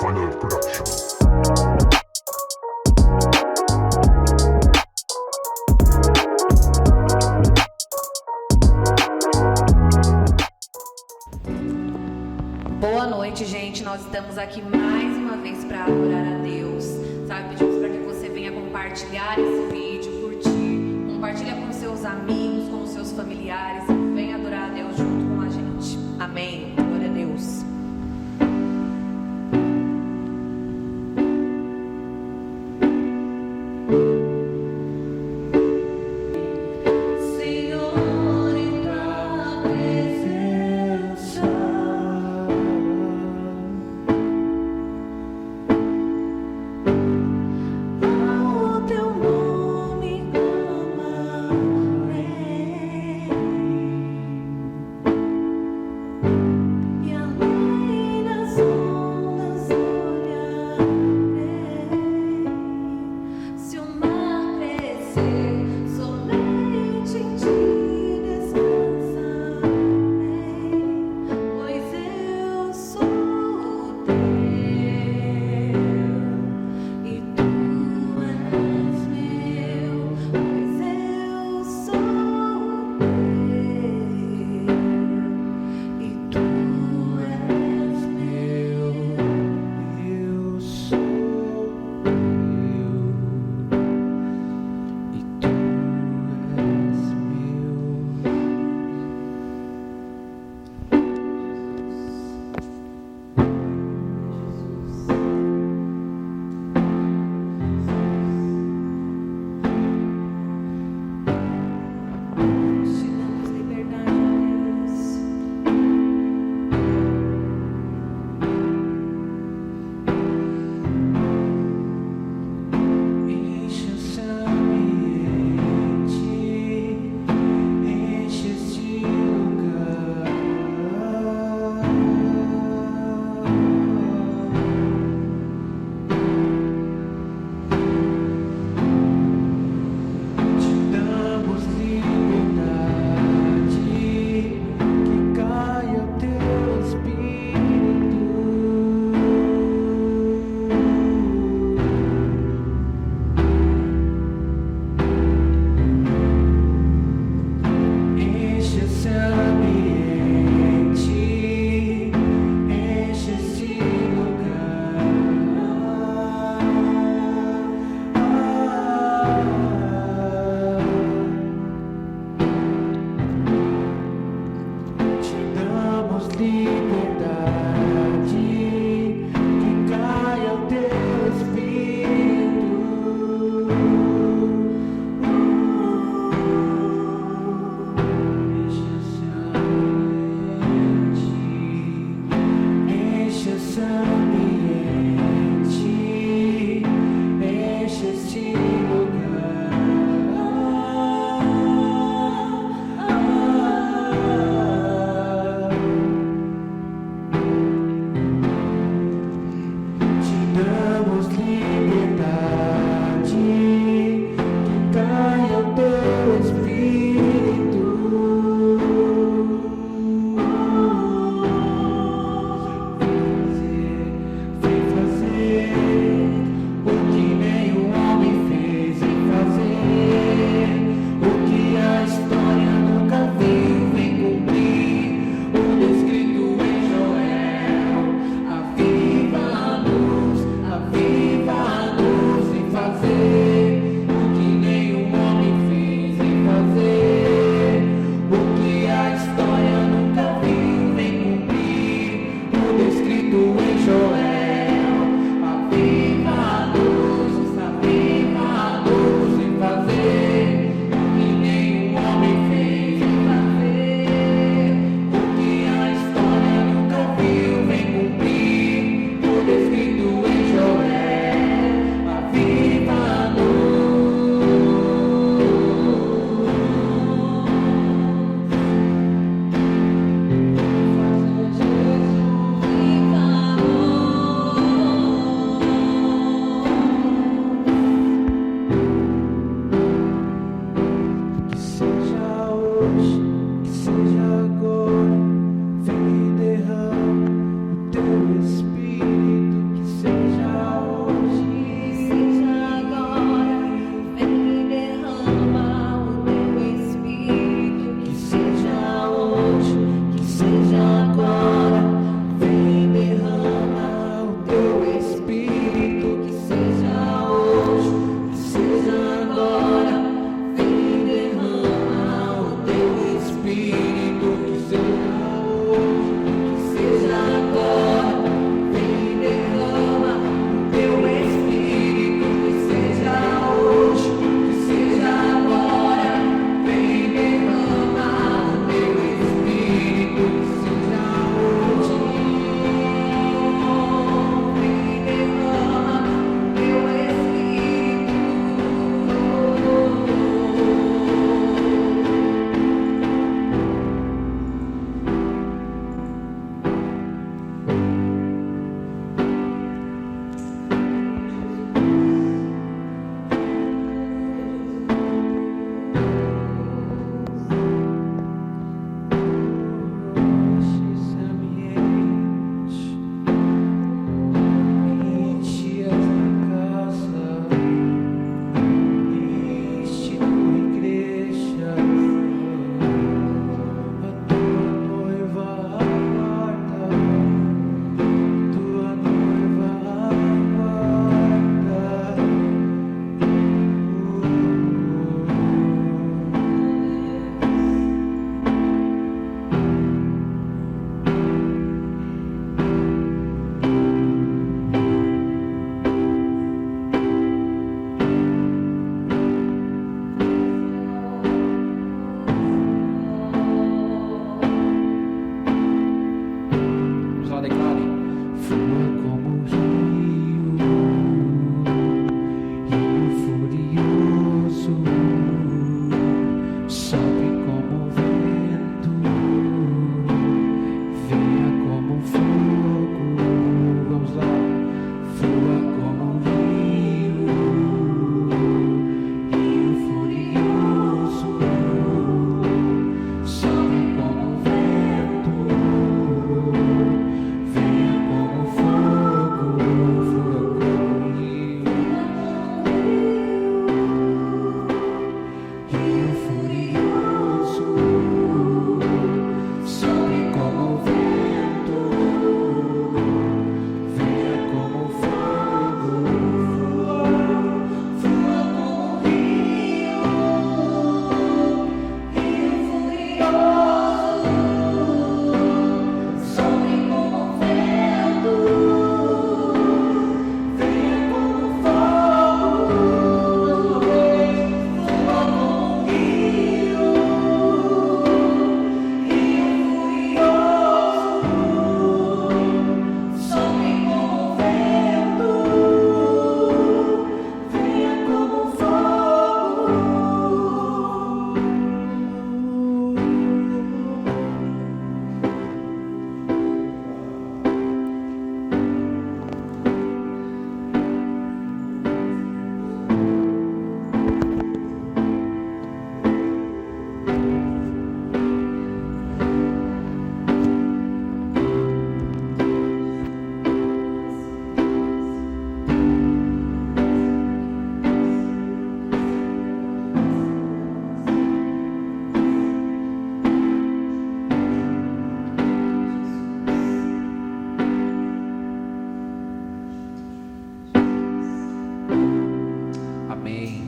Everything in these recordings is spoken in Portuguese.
Pathfinder Production. Boa noite, gente. Nós estamos aqui mais uma vez para adorar a Deus. Sabe, pedimos para que você venha compartilhar esse vídeo, curtir, compartilha com seus amigos, com seus familiares. Venha adorar a Deus junto com a gente. Amém. Glória a Deus.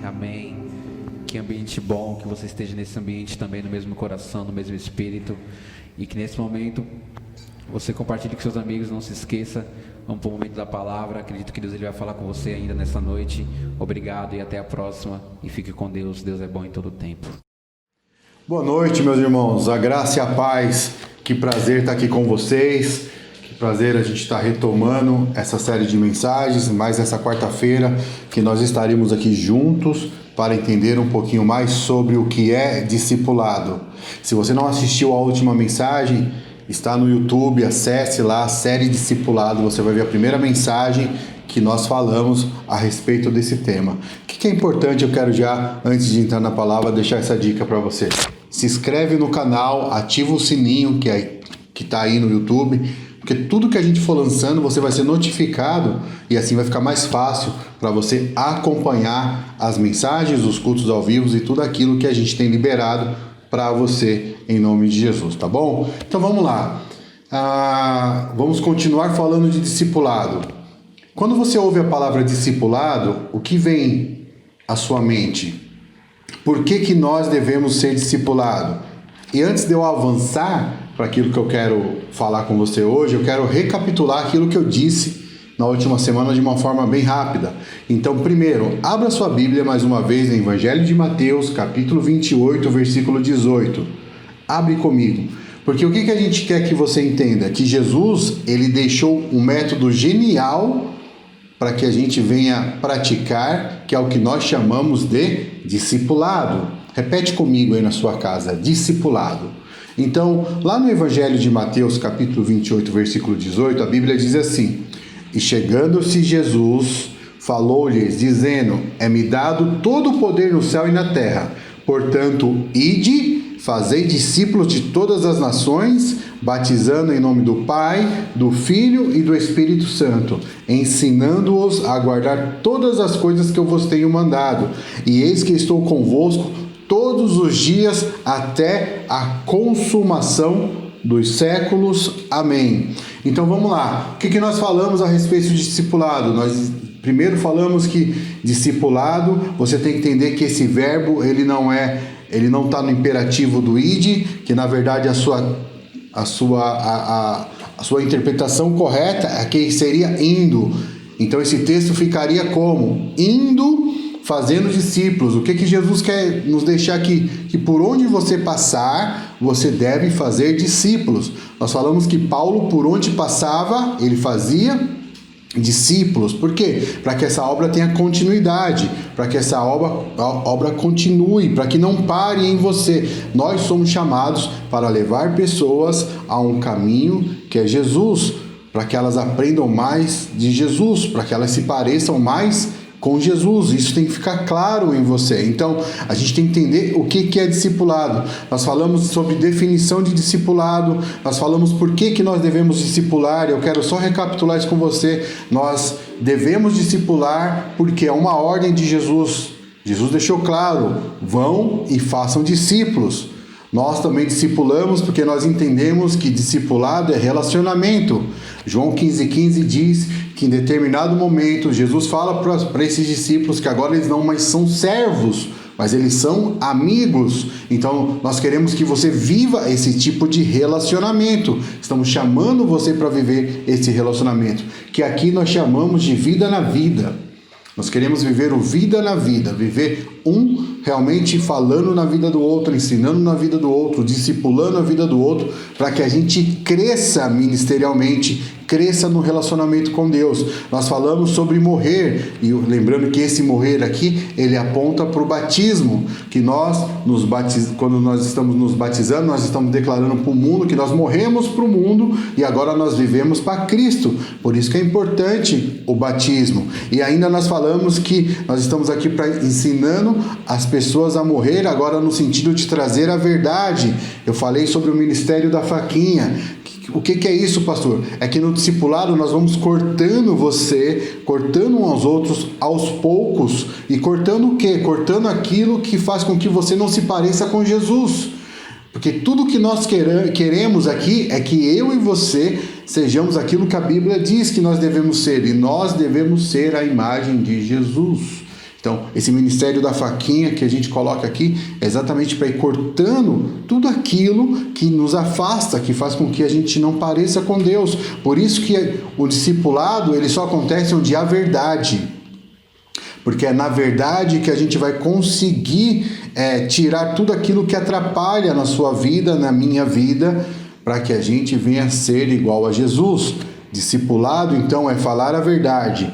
Amém. Que ambiente bom, que você esteja nesse ambiente também, no mesmo coração, no mesmo espírito. E que nesse momento você compartilhe com seus amigos, não se esqueça. Vamos para o momento da palavra. Acredito que Deus ele vai falar com você ainda nessa noite. Obrigado e até a próxima. E fique com Deus. Deus é bom em todo o tempo. Boa noite, meus irmãos. A graça e a paz. Que prazer estar aqui com vocês. Que prazer a gente estar retomando essa série de mensagens. Mais essa quarta-feira que nós estaremos aqui juntos para entender um pouquinho mais sobre o que é discipulado. Se você não assistiu a última mensagem, está no YouTube, acesse lá a série Discipulado, você vai ver a primeira mensagem que nós falamos a respeito desse tema. O que é importante, eu quero já, antes de entrar na palavra, deixar essa dica para você. Se inscreve no canal, ativa o sininho que está aí no YouTube, porque tudo que a gente for lançando, você vai ser notificado e assim vai ficar mais fácil para você acompanhar as mensagens, os cultos ao vivo e tudo aquilo que a gente tem liberado para você, em nome de Jesus, tá bom? Então vamos lá. Vamos continuar falando de discipulado. Quando você ouve a palavra discipulado, o que vem à sua mente? Por que nós devemos ser discipulados? E antes de eu avançar para aquilo que eu quero falar com você hoje, eu quero recapitular aquilo que eu disse na última semana de uma forma bem rápida. Então, primeiro, abra sua Bíblia mais uma vez no Evangelho de Mateus, capítulo 28, versículo 18. Abre comigo. Porque o que a gente quer que você entenda? Que Jesus, ele deixou um método genial para que a gente venha praticar, que é o que nós chamamos de discipulado. Repete comigo aí na sua casa, discipulado. Então, lá no Evangelho de Mateus, capítulo 28, versículo 18, a Bíblia diz assim: E chegando-se Jesus, falou-lhes, dizendo, é-me dado todo o poder no céu e na terra. Portanto, ide, fazei discípulos de todas as nações, batizando em nome do Pai, do Filho e do Espírito Santo, ensinando-os a guardar todas as coisas que eu vos tenho mandado. E eis que estou convosco todos os dias até a consumação dos séculos. Amém. Então vamos lá. O que nós falamos a respeito de discipulado? Nós primeiro falamos que discipulado, você tem que entender que esse verbo ele não está no imperativo do id, que na verdade a sua interpretação correta é que seria indo. Então esse texto ficaria como? Indo, fazendo discípulos. O que Jesus quer nos deixar aqui? Que por onde você passar, você deve fazer discípulos. Nós falamos que Paulo, por onde passava, ele fazia discípulos. Por quê? Para que essa obra tenha continuidade, para que essa obra continue, para que não pare em você. Nós somos chamados para levar pessoas a um caminho que é Jesus, para que elas aprendam mais de Jesus, para que elas se pareçam mais com Jesus. Isso tem que ficar claro em você. Então, a gente tem que entender o que é discipulado. Nós falamos sobre definição de discipulado, nós falamos por que nós devemos discipular. Eu quero só recapitular isso com você. Nós devemos discipular porque é uma ordem de Jesus. Jesus deixou claro, vão e façam discípulos. Nós também discipulamos porque nós entendemos que discipulado é relacionamento. João 15,15 diz que em determinado momento Jesus fala para esses discípulos que agora eles não mais são servos, mas eles são amigos. Então nós queremos que você viva esse tipo de relacionamento. Estamos chamando você para viver esse relacionamento, que aqui nós chamamos de vida na vida. Nós queremos viver o vida na vida, viver realmente falando na vida do outro, ensinando na vida do outro, discipulando a vida do outro, para que a gente cresça ministerialmente, cresça no relacionamento com Deus. Nós falamos sobre morrer, e lembrando que esse morrer aqui, ele aponta para o batismo, que nós, quando nós estamos nos batizando, nós estamos declarando para o mundo que nós morremos para o mundo e agora nós vivemos para Cristo. Por isso que é importante o batismo. E ainda nós falamos que nós estamos aqui ensinando as pessoas a morrer, agora no sentido de trazer a verdade. Eu falei sobre o ministério da faquinha. O que é isso, pastor? É que no discipulado nós vamos cortando cortando uns aos outros aos poucos. E cortando o quê? Cortando aquilo que faz com que você não se pareça com Jesus. Porque tudo que nós queremos aqui é que eu e você sejamos aquilo que a Bíblia diz que nós devemos ser. E nós devemos ser a imagem de Jesus. Então, esse ministério da faquinha que a gente coloca aqui é exatamente para ir cortando tudo aquilo que nos afasta, que faz com que a gente não pareça com Deus. Por isso que o discipulado, ele só acontece onde há verdade. Porque é na verdade que a gente vai conseguir tirar tudo aquilo que atrapalha na sua vida, na minha vida, para que a gente venha ser igual a Jesus. Discipulado, então, é falar a verdade.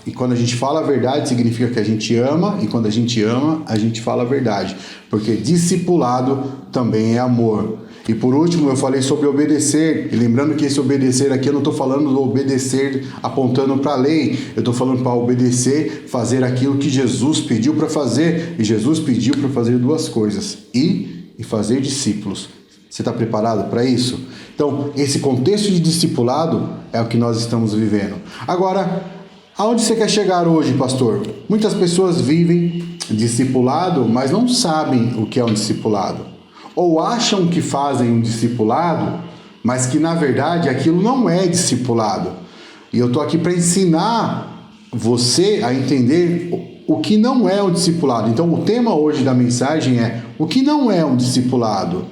E quando a gente fala a verdade, significa que a gente ama, e quando a gente ama, a gente fala a verdade. Porque discipulado também é amor. E por último, eu falei sobre obedecer. E lembrando que esse obedecer aqui, eu não estou falando do obedecer apontando para a lei. Eu estou falando para obedecer, fazer aquilo que Jesus pediu para fazer. E Jesus pediu para fazer duas coisas: ir e fazer discípulos. Você está preparado para isso? Então, esse contexto de discipulado é o que nós estamos vivendo. Agora, aonde você quer chegar hoje, pastor? Muitas pessoas vivem discipulado, mas não sabem o que é um discipulado. Ou acham que fazem um discipulado, mas que na verdade aquilo não é discipulado. E eu estou aqui para ensinar você a entender o que não é um discipulado. Então, o tema hoje da mensagem é: o que não é um discipulado?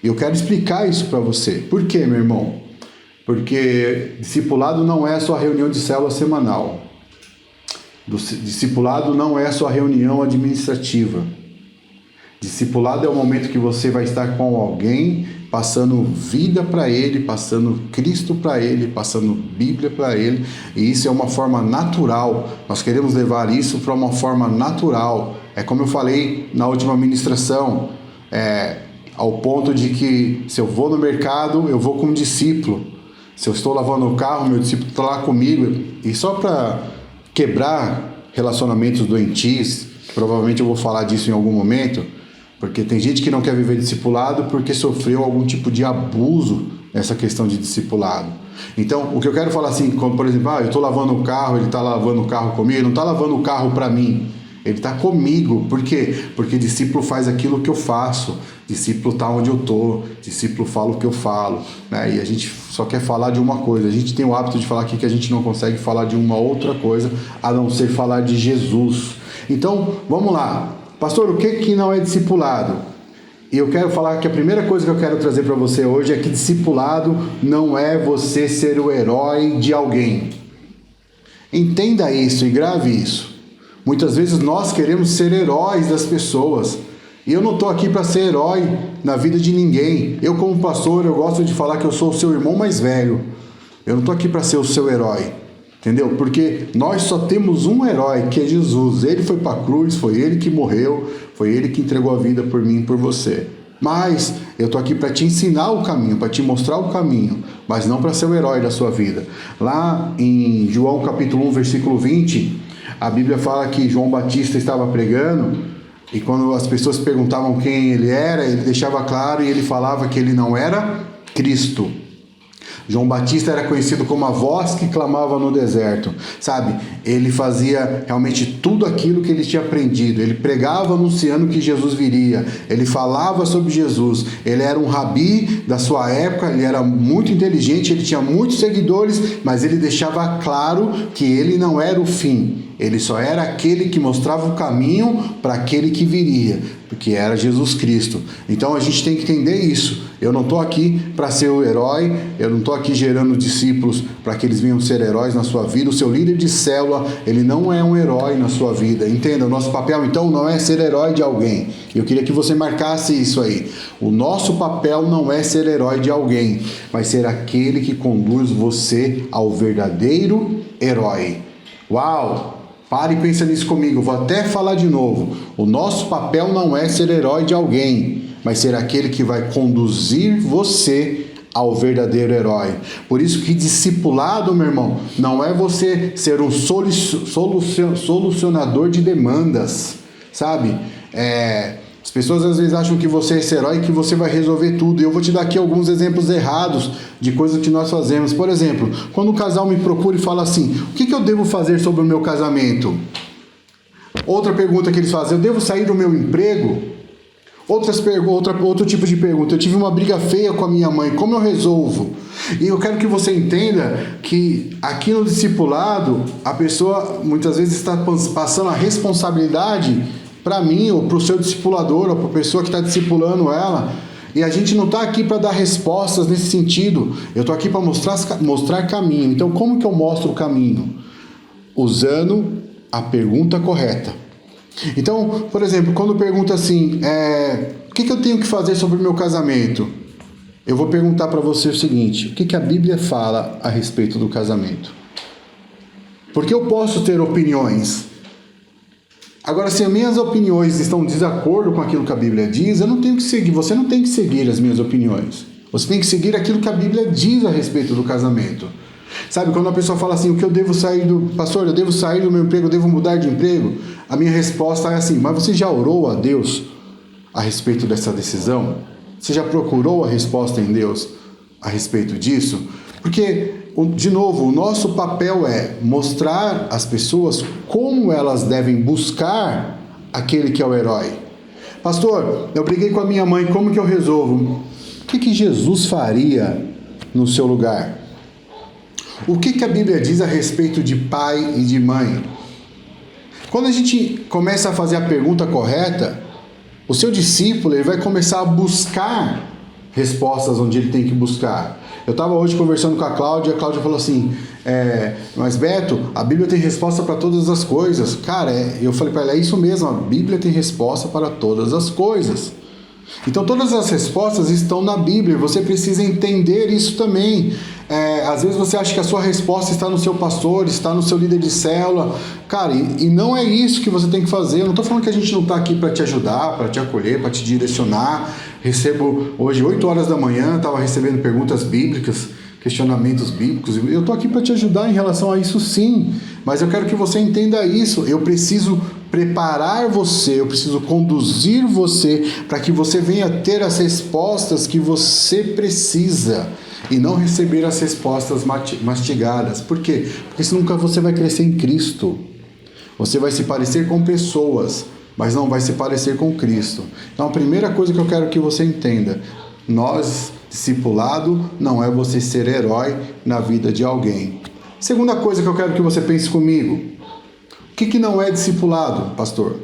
E eu quero explicar isso para você. Por quê, meu irmão? Porque discipulado não é a sua reunião de célula semanal. Discipulado não é a sua reunião administrativa. Discipulado é o momento que você vai estar com alguém, passando vida para ele, passando Cristo para ele, passando Bíblia para ele. E isso é uma forma natural. Nós queremos levar isso para uma forma natural. É como eu falei na última ministração, ao ponto de que se eu vou no mercado, eu vou com um discípulo. Se eu estou lavando o carro, meu discípulo está lá comigo. E só para quebrar relacionamentos doentios, provavelmente eu vou falar disso em algum momento, porque tem gente que não quer viver discipulado porque sofreu algum tipo de abuso nessa questão de discipulado. Então, o que eu quero falar assim, como por exemplo, eu estou lavando o carro, ele está lavando o carro comigo, ele não está lavando o carro para mim. Ele está comigo. Por quê? Porque discípulo faz aquilo que eu faço. Discípulo está onde eu estou. Discípulo fala o que eu falo. Né? E a gente só quer falar de uma coisa. A gente tem o hábito de falar aqui que a gente não consegue falar de uma outra coisa, a não ser falar de Jesus. Então, vamos lá. Pastor, o que não é discipulado? E eu quero falar que a primeira coisa que eu quero trazer para você hoje é que discipulado não é você ser o herói de alguém. Entenda isso e grave isso. Muitas vezes nós queremos ser heróis das pessoas. E eu não estou aqui para ser herói na vida de ninguém. Eu, como pastor, eu gosto de falar que eu sou o seu irmão mais velho. Eu não estou aqui para ser o seu herói. Entendeu? Porque nós só temos um herói, que é Jesus. Ele foi para a cruz, foi ele que morreu, foi ele que entregou a vida por mim e por você. Mas eu estou aqui para te ensinar o caminho, para te mostrar o caminho, mas não para ser o herói da sua vida. Lá em João capítulo 1, versículo 20... a Bíblia fala que João Batista estava pregando e quando as pessoas perguntavam quem ele era, ele deixava claro e ele falava que ele não era Cristo. João Batista era conhecido como a voz que clamava no deserto, sabe? Ele fazia realmente tudo aquilo que ele tinha aprendido. Ele pregava anunciando que Jesus viria. Ele falava sobre Jesus. Ele era um rabi da sua época, ele era muito inteligente, ele tinha muitos seguidores, mas ele deixava claro que ele não era o fim. Ele só era aquele que mostrava o caminho para aquele que viria, porque era Jesus Cristo. Então a gente tem que entender isso. Eu não estou aqui para ser o herói, eu não estou aqui gerando discípulos para que eles venham ser heróis na sua vida. O seu líder de célula, ele não é um herói na sua vida. Entenda, o nosso papel então não é ser herói de alguém. Eu queria que você marcasse isso aí. O nosso papel não é ser herói de alguém, mas ser aquele que conduz você ao verdadeiro herói. Uau! Pare e pensa nisso comigo, vou até falar de novo. O nosso papel não é ser herói de alguém, mas ser aquele que vai conduzir você ao verdadeiro herói. Por isso que discipulado, meu irmão, não é você ser um solucionador de demandas, sabe? As pessoas às vezes acham que você é esse herói e que você vai resolver tudo. E eu vou te dar aqui alguns exemplos errados de coisas que nós fazemos. Por exemplo, quando o casal me procura e fala assim: o que eu devo fazer sobre o meu casamento? Outra pergunta que eles fazem: eu devo sair do meu emprego? Outro tipo de pergunta. Eu tive uma briga feia com a minha mãe, como eu resolvo? E eu quero que você entenda que aqui no discipulado, a pessoa muitas vezes está passando a responsabilidade para mim, ou para o seu discipulador, ou para a pessoa que está discipulando ela. E a gente não está aqui para dar respostas nesse sentido. Eu estou aqui para mostrar caminho. Então, como que eu mostro o caminho? Usando a pergunta correta. Então, por exemplo, quando pergunta assim, o que eu tenho que fazer sobre o meu casamento? Eu vou perguntar para você o seguinte, o que a Bíblia fala a respeito do casamento? Porque eu posso ter opiniões. Agora, se as minhas opiniões estão em desacordo com aquilo que a Bíblia diz, eu não tenho que seguir. Você não tem que seguir as minhas opiniões. Você tem que seguir aquilo que a Bíblia diz a respeito do casamento. Sabe, quando a pessoa fala assim, pastor, eu devo sair do meu emprego, eu devo mudar de emprego? A minha resposta é assim, mas você já orou a Deus a respeito dessa decisão? Você já procurou a resposta em Deus a respeito disso? Porque, de novo, o nosso papel é mostrar às pessoas como elas devem buscar aquele que é o herói. Pastor, eu briguei com a minha mãe, como que eu resolvo? O que Jesus faria no seu lugar? O que a Bíblia diz a respeito de pai e de mãe? Quando a gente começa a fazer a pergunta correta, o seu discípulo ele vai começar a buscar respostas onde ele tem que buscar. Eu estava hoje conversando com a Cláudia falou assim, mas Beto, a Bíblia tem resposta para todas as coisas. Cara, eu falei para ela, é isso mesmo, a Bíblia tem resposta para todas as coisas. Então todas as respostas estão na Bíblia, você precisa entender isso também. Às vezes você acha que a sua resposta está no seu pastor, está no seu líder de célula. Cara, e não é isso que você tem que fazer. Eu não estou falando que a gente não está aqui para te ajudar, para te acolher, para te direcionar. Recebo hoje 8 horas da manhã, estava recebendo perguntas bíblicas, questionamentos bíblicos. Eu estou aqui para te ajudar em relação a isso sim, mas eu quero que você entenda isso. Eu preciso preparar você, eu preciso conduzir você para que você venha ter as respostas que você precisa e não receber as respostas mastigadas. Por quê? Porque senão nunca você vai crescer em Cristo. Você vai se parecer com pessoas, mas não vai se parecer com Cristo. Então a primeira coisa que eu quero que você entenda, discipulado não é você ser herói na vida de alguém. Segunda coisa que eu quero que você pense comigo, o que não é discipulado, pastor?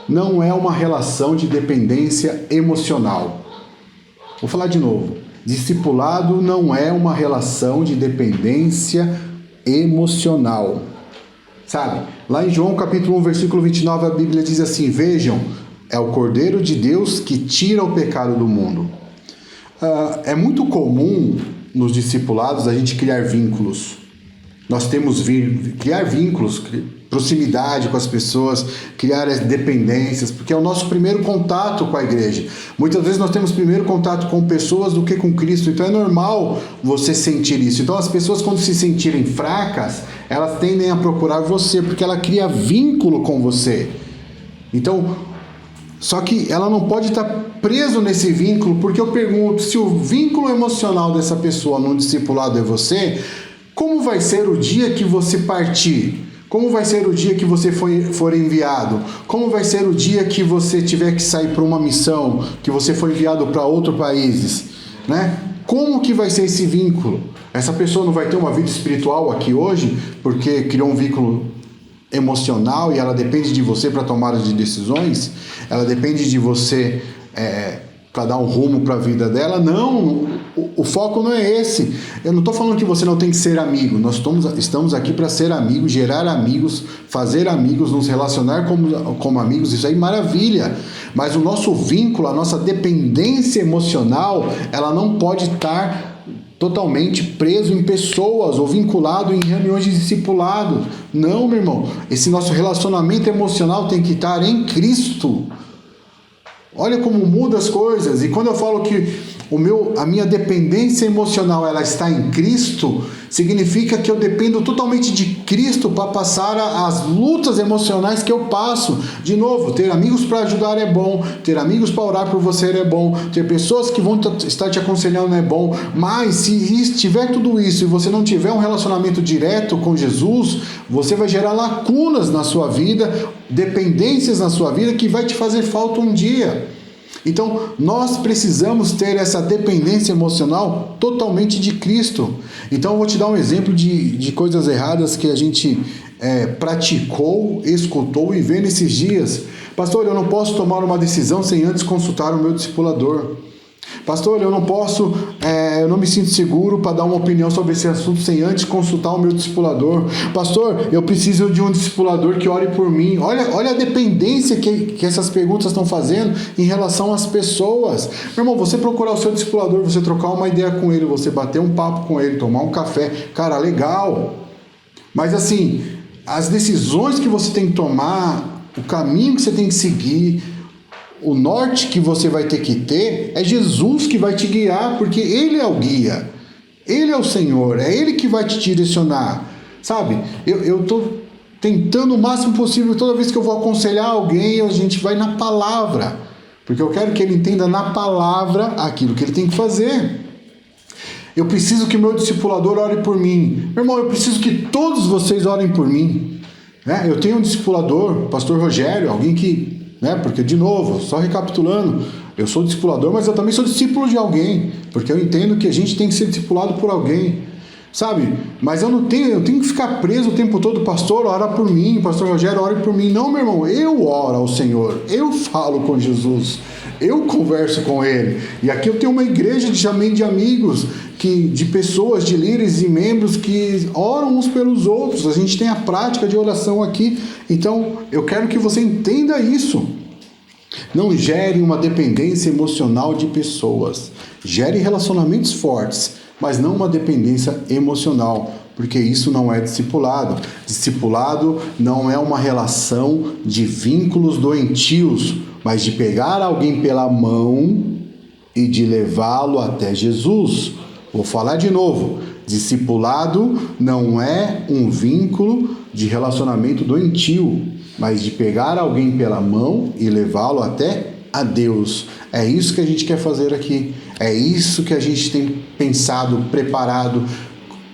Não é uma relação de dependência emocional. Vou falar de novo. Discipulado não é uma relação de dependência emocional. Sabe? Lá em João capítulo 1, versículo 29, a Bíblia diz assim, vejam, é o Cordeiro de Deus que tira o pecado do mundo. É muito comum nos discipulados a gente criar vínculos. Nós temos criar vínculos, proximidade com as pessoas, criar as dependências, porque é o nosso primeiro contato com a igreja. Muitas vezes nós temos primeiro contato com pessoas do que com Cristo, então é normal você sentir isso. Então as pessoas, quando se sentirem fracas, elas tendem a procurar você, porque ela cria vínculo com você. Então, só que ela não pode estar preso nesse vínculo, porque eu pergunto, se o vínculo emocional dessa pessoa num discipulado é você, como vai ser o dia que você partir? Como vai ser o dia que você for enviado? Como vai ser o dia que você tiver que sair para uma missão, que você for enviado para outros países? Né? Como que vai ser esse vínculo? Essa pessoa não vai ter uma vida espiritual aqui hoje, porque criou um vínculo emocional e ela depende de você para tomar de decisões? Ela depende de você para dar um rumo para a vida dela? Não, o foco não é esse. Eu não estou falando que você não tem que ser amigo. Nós estamos aqui para ser amigos, gerar amigos, fazer amigos, nos relacionar como amigos. Isso aí, maravilha. Mas o nosso vínculo, a nossa dependência emocional, ela não pode estar totalmente preso em pessoas ou vinculado em reuniões de discipulado. Não, meu irmão. Esse nosso relacionamento emocional tem que estar em Cristo. Olha como muda as coisas. E quando eu falo que a minha dependência emocional ela está em Cristo, significa que eu dependo totalmente de Cristo para passar as lutas emocionais que eu passo. De novo, ter amigos para ajudar é bom, ter amigos para orar por você é bom, ter pessoas que vão estar te aconselhando é bom, mas se tiver tudo isso e você não tiver um relacionamento direto com Jesus, você vai gerar lacunas na sua vida, dependências na sua vida que vai te fazer falta um dia. Então, nós precisamos ter essa dependência emocional totalmente de Cristo. Então, eu vou te dar um exemplo de coisas erradas que a gente praticou, escutou e vê nesses dias. Pastor, eu não posso tomar uma decisão sem antes consultar o meu discipulador. Pastor, eu não me sinto seguro para dar uma opinião sobre esse assunto sem antes consultar o meu discipulador. Pastor, eu preciso de um discipulador que ore por mim. Olha a dependência que essas perguntas estão fazendo em relação às pessoas. Meu irmão, você procurar o seu discipulador, você trocar uma ideia com ele, você bater um papo com ele, tomar um café, cara, legal. Mas assim, as decisões que você tem que tomar, o caminho que você tem que seguir, o norte que você vai ter que ter, é Jesus que vai te guiar, porque Ele é o guia, Ele é o Senhor, é Ele que vai te direcionar, sabe? Eu estou tentando o máximo possível, toda vez que eu vou aconselhar alguém, a gente vai na palavra, porque eu quero que ele entenda na palavra aquilo que ele tem que fazer. Eu preciso que o meu discipulador ore por mim. Meu irmão, eu preciso que todos vocês orem por mim. Eu tenho um discipulador, pastor Rogério, alguém que... Porque, de novo, só recapitulando, eu sou discipulador, mas eu também sou discípulo de alguém, porque eu entendo que a gente tem que ser discipulado por alguém, sabe? Mas eu tenho que ficar preso o tempo todo, pastor, ora por mim, pastor Rogério, ore por mim. Não, meu irmão, eu oro ao Senhor, eu falo com Jesus, eu converso com Ele. E aqui eu tenho uma igreja de amigos, de pessoas, de líderes e membros que oram uns pelos outros. A gente tem a prática de oração aqui. Então, eu quero que você entenda isso. Não gere uma dependência emocional de pessoas. Gere relacionamentos fortes, mas não uma dependência emocional, porque isso não é discipulado. Discipulado não é uma relação de vínculos doentios, mas de pegar alguém pela mão e de levá-lo até Jesus. Vou falar de novo. Discipulado não é um vínculo de relacionamento doentio, mas de pegar alguém pela mão e levá-lo até a Deus. É isso que a gente quer fazer aqui. É isso que a gente tem pensado, preparado,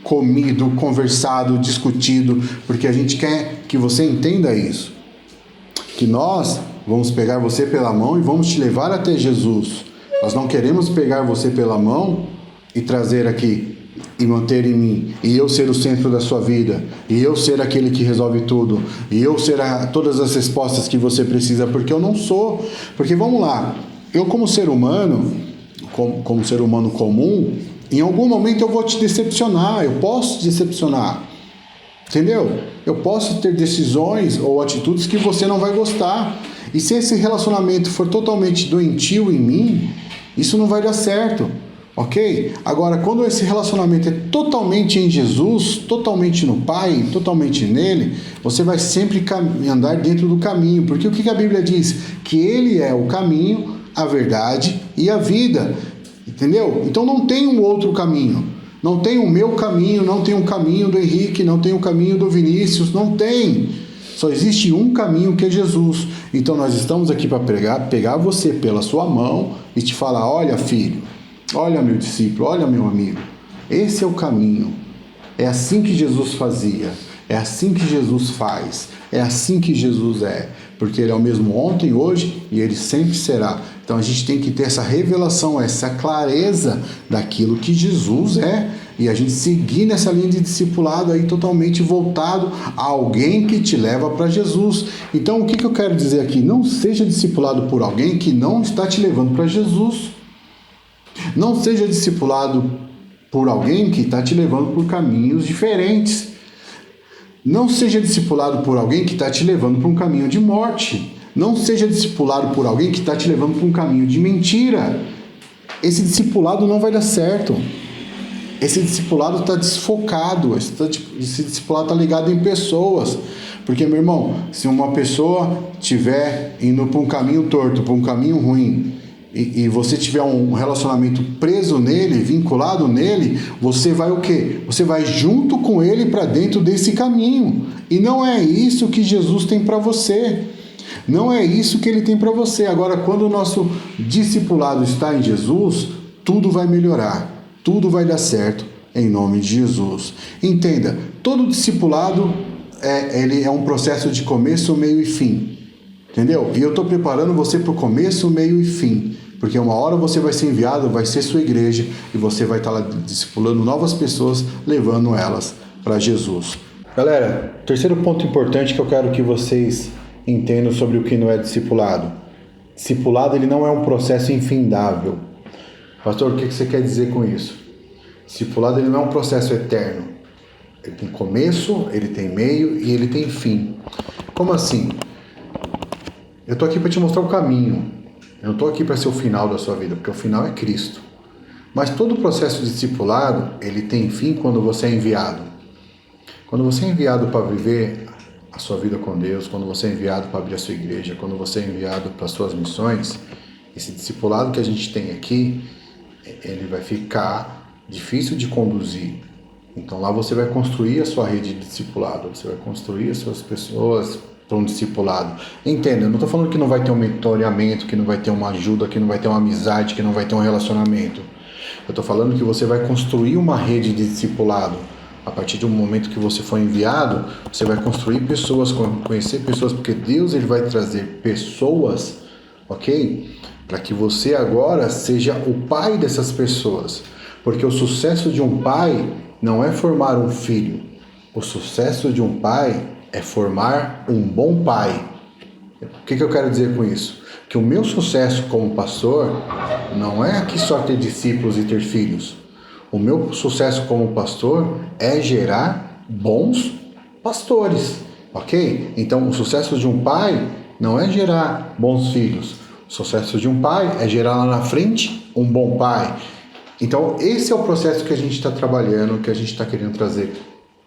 comido, conversado, discutido, porque a gente quer que você entenda isso. Que nós vamos pegar você pela mão e vamos te levar até Jesus. Nós não queremos pegar você pela mão e trazer aqui e manter em mim, e eu ser o centro da sua vida, e eu ser aquele que resolve tudo, e eu ser todas as respostas que você precisa, porque eu não sou. Porque vamos lá, eu como ser humano, como ser humano comum, em algum momento eu vou te decepcionar, eu posso te decepcionar, entendeu? Eu posso ter decisões ou atitudes que você não vai gostar, e se esse relacionamento for totalmente doentio em mim, isso não vai dar certo. Ok? Agora, quando esse relacionamento é totalmente em Jesus, totalmente no Pai, totalmente nele, você vai sempre andar dentro do caminho. Porque o que a Bíblia diz? Que Ele é o caminho, a verdade e a vida. Entendeu? Então não tem um outro caminho. Não tem o meu caminho, não tem o caminho do Henrique, não tem o caminho do Vinícius, não tem. Só existe um caminho que é Jesus. Então nós estamos aqui para pegar você pela sua mão e te falar, olha filho, olha meu discípulo, olha meu amigo, esse é o caminho. É assim que Jesus fazia, é assim que Jesus faz, é assim que Jesus é, porque Ele é o mesmo ontem, hoje e Ele sempre será. Então a gente tem que ter essa revelação, essa clareza daquilo que Jesus é, e a gente seguir nessa linha de discipulado aí totalmente voltado a alguém que te leva para Jesus. Então o que eu quero dizer aqui? Não seja discipulado por alguém que não está te levando para Jesus. Não seja discipulado por alguém que está te levando por caminhos diferentes. Não seja discipulado por alguém que está te levando para um caminho de morte. Não seja discipulado por alguém que está te levando para um caminho de mentira. Esse discipulado não vai dar certo. Esse discipulado está desfocado. Esse discipulado está ligado em pessoas. Porque, meu irmão, se uma pessoa estiver indo para um caminho torto, para um caminho ruim, e você tiver um relacionamento preso nele, vinculado nele, você vai o quê? Você vai junto com ele para dentro desse caminho. E não é isso que Jesus tem para você. Não é isso que ele tem para você. Agora, quando o nosso discipulado está em Jesus, tudo vai melhorar, tudo vai dar certo em nome de Jesus. Entenda, todo discipulado ele é um processo de começo, meio e fim. Entendeu? E eu estou preparando você para o começo, meio e fim. Porque uma hora você vai ser enviado, vai ser sua igreja, e você vai estar lá discipulando novas pessoas, levando elas para Jesus. Galera, terceiro ponto importante que eu quero que vocês entendam sobre o que não é discipulado. Discipulado, ele não é um processo infindável. Pastor, o que você quer dizer com isso? Discipulado, ele não é um processo eterno. Ele tem começo, ele tem meio e ele tem fim. Como assim? Eu estou aqui para te mostrar o caminho. Eu não estou aqui para ser o final da sua vida, porque o final é Cristo. Mas todo o processo de discipulado, ele tem fim quando você é enviado. Quando você é enviado para viver a sua vida com Deus, quando você é enviado para abrir a sua igreja, quando você é enviado para as suas missões, esse discipulado que a gente tem aqui, ele vai ficar difícil de conduzir. Então lá você vai construir a sua rede de discipulado, você vai construir as suas pessoas para um discipulado. Entenda, eu não estou falando que não vai ter um mentoreamento, que não vai ter uma ajuda, que não vai ter uma amizade, que não vai ter um relacionamento. Eu estou falando que você vai construir uma rede de discipulado. A partir de um momento que você for enviado, você vai construir pessoas, conhecer pessoas, porque Deus ele vai trazer pessoas, ok? Para que você agora seja o pai dessas pessoas. Porque o sucesso de um pai não é formar um filho. O sucesso de um pai é formar um bom pai. O que eu quero dizer com isso? Que o meu sucesso como pastor não é aqui só ter discípulos e ter filhos. O meu sucesso como pastor é gerar bons pastores, ok? Então, o sucesso de um pai não é gerar bons filhos. O sucesso de um pai é gerar lá na frente um bom pai. Então, esse é o processo que a gente está trabalhando, que a gente está querendo trazer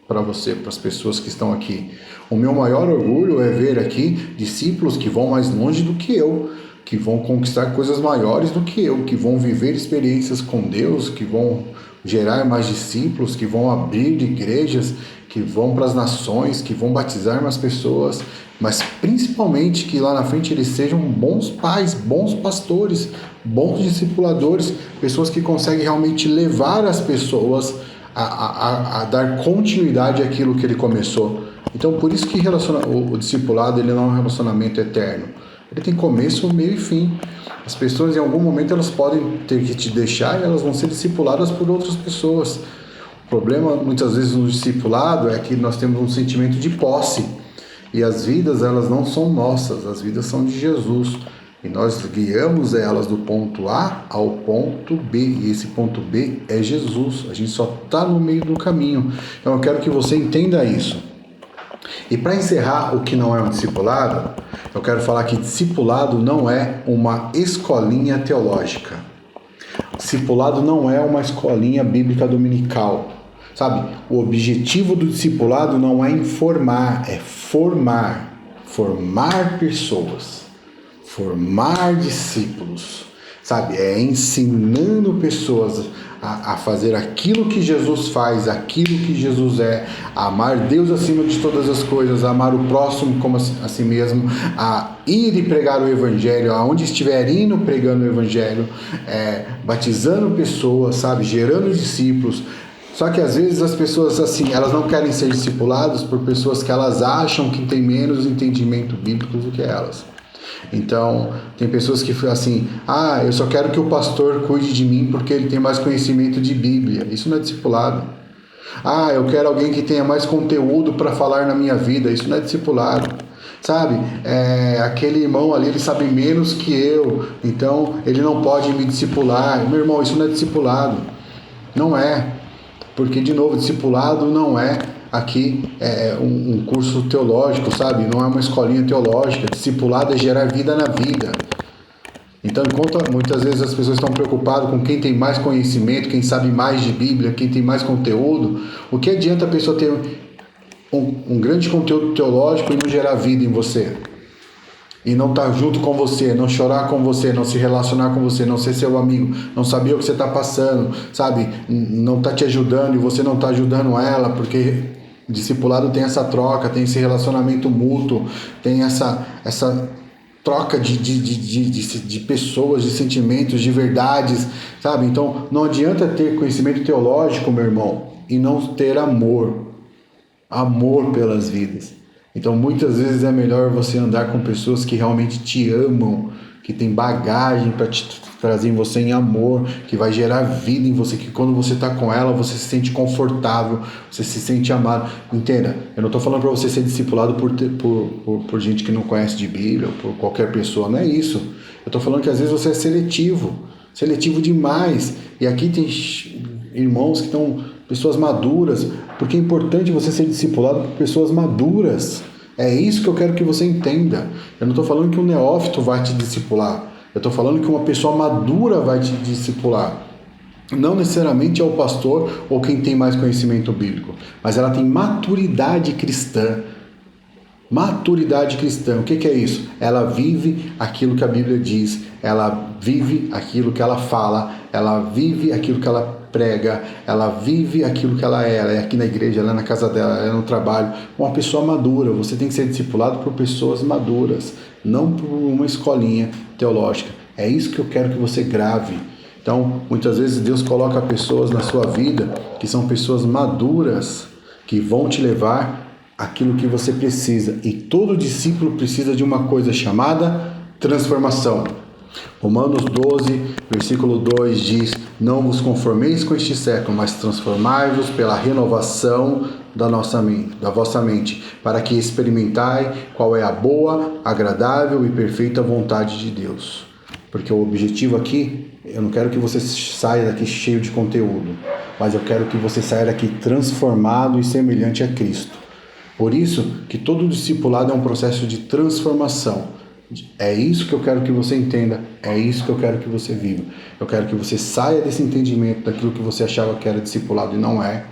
para você, para as pessoas que estão aqui. O meu maior orgulho é ver aqui discípulos que vão mais longe do que eu, que vão conquistar coisas maiores do que eu, que vão viver experiências com Deus, que vão gerar mais discípulos, que vão abrir igrejas, que vão para as nações, que vão batizar mais pessoas, mas principalmente que lá na frente eles sejam bons pais, bons pastores, bons discipuladores, pessoas que conseguem realmente levar as pessoas a dar continuidade àquilo que ele começou. Então, por isso que o discipulado ele não é um relacionamento eterno. Ele tem começo, meio e fim. As pessoas, em algum momento, elas podem ter que te deixar e elas vão ser discipuladas por outras pessoas. O problema, muitas vezes, no discipulado é que nós temos um sentimento de posse. E as vidas, elas não são nossas, as vidas são de Jesus. E nós guiamos elas do ponto A ao ponto B. E esse ponto B é Jesus. A gente só está no meio do caminho. Então eu quero que você entenda isso. E para encerrar o que não é um discipulado, eu quero falar que discipulado não é uma escolinha teológica. Discipulado não é uma escolinha bíblica dominical. Sabe? O objetivo do discipulado não é informar, é formar. Formar pessoas. Formar discípulos, sabe? É ensinando pessoas a fazer aquilo que Jesus faz, aquilo que Jesus é, a amar Deus acima de todas as coisas, a amar o próximo como a si mesmo, a ir e pregar o Evangelho, aonde estiver indo pregando o Evangelho, batizando pessoas, sabe? Gerando discípulos. Só que às vezes as pessoas assim, elas não querem ser discipuladas por pessoas que elas acham que têm menos entendimento bíblico do que elas. Então, tem pessoas que assim, eu só quero que o pastor cuide de mim porque ele tem mais conhecimento de Bíblia. Isso não é discipulado. Eu quero alguém que tenha mais conteúdo para falar na minha vida. Isso não é discipulado. Sabe, aquele irmão ali, ele sabe menos que eu, então ele não pode me discipular. Meu irmão, isso não é discipulado. Não é. Porque, de novo, discipulado não é aqui um curso teológico, sabe? Não é uma escolinha teológica. Discipulado é gerar vida na vida. Então, enquanto muitas vezes as pessoas estão preocupadas com quem tem mais conhecimento, quem sabe mais de Bíblia, quem tem mais conteúdo, o que adianta a pessoa ter um grande conteúdo teológico e não gerar vida em você? E não estar junto com você, não chorar com você, não se relacionar com você, não ser seu amigo, não saber o que você está passando, sabe? Não está te ajudando e você não está ajudando ela, porque discipulado tem essa troca, tem esse relacionamento mútuo, tem essa troca de pessoas, de sentimentos, de verdades, sabe? Então, não adianta ter conhecimento teológico, meu irmão, e não ter amor pelas vidas. Então muitas vezes é melhor você andar com pessoas que realmente te amam, que tem bagagem para te trazer em você em amor, que vai gerar vida em você, que quando você está com ela, você se sente confortável, você se sente amado. Entenda, eu não estou falando para você ser discipulado por gente que não conhece de Bíblia, ou por qualquer pessoa, não é isso. Eu estou falando que às vezes você é seletivo demais. E aqui tem irmãos que estão, pessoas maduras, porque é importante você ser discipulado por pessoas maduras. É isso que eu quero que você entenda. Eu não estou falando que um neófito vai te discipular. Eu estou falando que uma pessoa madura vai te discipular. Não necessariamente é o pastor ou quem tem mais conhecimento bíblico, mas ela tem maturidade cristã. Maturidade cristã, o que é isso? Ela vive aquilo que a Bíblia diz, ela vive aquilo que ela fala, ela vive aquilo que ela prega, ela vive aquilo que ela é aqui na igreja, ela é na casa dela, ela é no trabalho. Uma pessoa madura, você tem que ser discipulado por pessoas maduras, não por uma escolinha teológica. É isso que eu quero que você grave. Então, muitas vezes Deus coloca pessoas na sua vida que são pessoas maduras, que vão te levar aquilo que você precisa. E todo discípulo precisa de uma coisa chamada transformação. Romanos 12, versículo 2 diz: não vos conformeis com este século, mas transformai-vos pela renovação da vossa mente, para que experimentai qual é a boa, agradável e perfeita vontade de Deus. Porque o objetivo aqui, eu não quero que você saia daqui cheio de conteúdo, mas eu quero que você saia daqui transformado e semelhante a Cristo. Por isso que todo discipulado é um processo de transformação. É isso que eu quero que você entenda, é isso que eu quero que você viva. Eu quero que você saia desse entendimento daquilo que você achava que era discipulado e não é.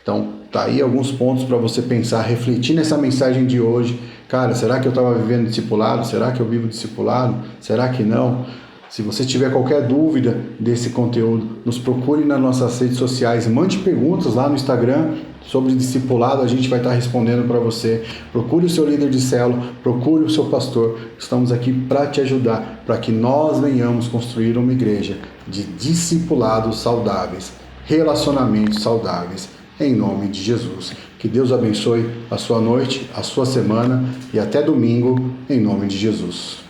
Então, tá aí alguns pontos para você pensar, refletir nessa mensagem de hoje. Cara, será que eu estava vivendo discipulado? Será que eu vivo discipulado? Será que não? Se você tiver qualquer dúvida desse conteúdo, nos procure nas nossas redes sociais, mande perguntas lá no Instagram sobre discipulado, a gente vai estar respondendo para você. Procure o seu líder de célula, procure o seu pastor. Estamos aqui para te ajudar, para que nós venhamos construir uma igreja de discipulados saudáveis, relacionamentos saudáveis, em nome de Jesus. Que Deus abençoe a sua noite, a sua semana e até domingo, em nome de Jesus.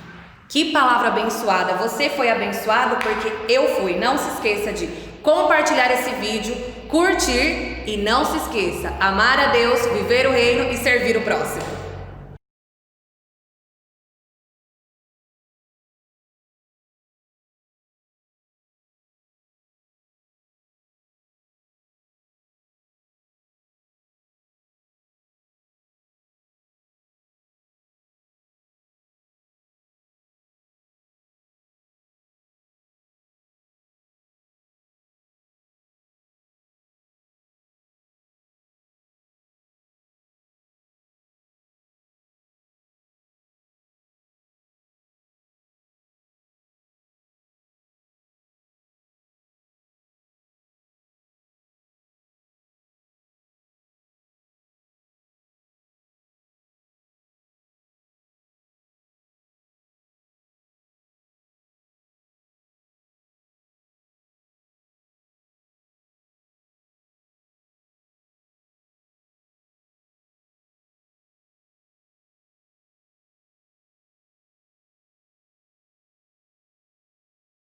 Que palavra abençoada! Você foi abençoado porque eu fui. Não se esqueça de compartilhar esse vídeo, curtir e não se esqueça, amar a Deus, viver o reino e servir o próximo.